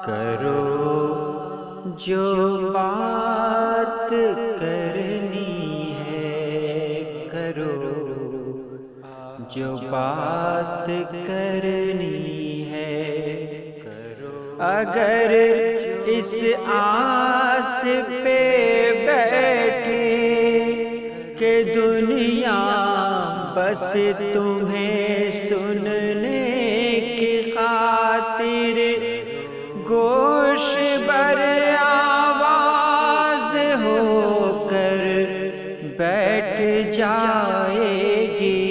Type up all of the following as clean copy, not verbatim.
کرو جو بات کرنی ہے، کرو جو بات کرنی ہے، اگر اس آس پہ بیٹھے کہ دنیا بس تمہیں سننے کی خاطر گوش بر آواز ہو کر بیٹھ جائے گی،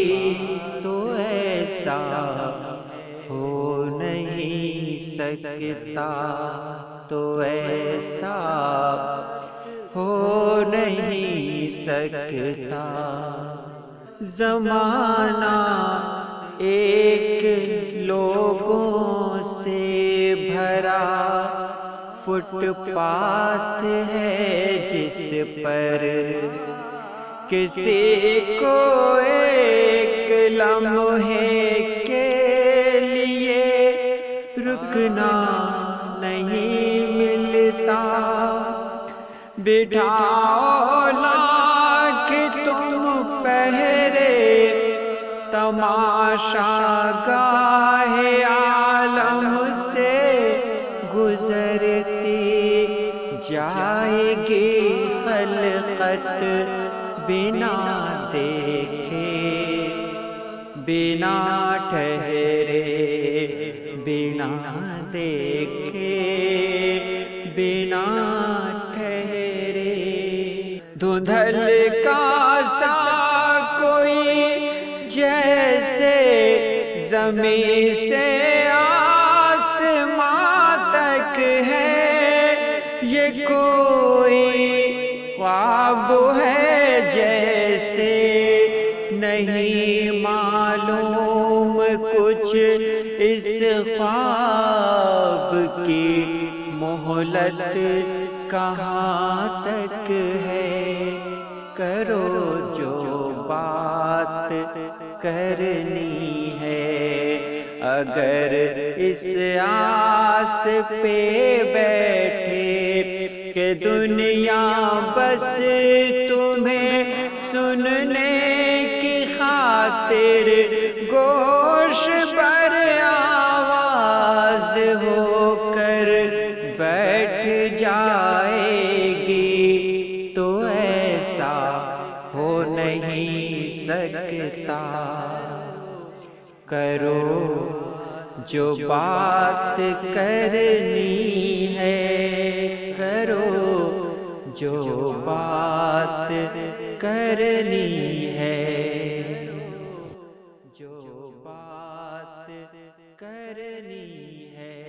تو ایسا ہو نہیں سکتا، تو ایسا ہو نہیں سکتا۔ زمانہ ایک لوگوں سے بھرا فٹ پاتھ ہے، جس پر کسی کو ایک لمحے کے لیے رکنا نہیں ملتا۔ بٹھاؤ لاکھ تم پہرے تماشا گاہ عالم سے گزرتی جائے گی خلقت بنا دیکھے، بنا ٹھہرے، بنا دیکھے، بنا ٹھہرے۔ دھندل کا سا کوئی جیسے زمین سے آسمان تک ہے، یہ کوئی خواب ہے جیسے نہیں معلوم کچھ اس خواب کی مہلت کہاں تک ہے۔ کرو جو بات کرنی ہے، اگر اس آس پہ بیٹھے کہ دنیا بس تمہیں سننے کی خاطر گوش پر آواز ہو کر بیٹھ جائے گی، تو ایسا ہو نہیں سکتا۔ کرو جو بات کرنی ہے، کرو جو بات کرنی ہے، جو بات کرنی ہے۔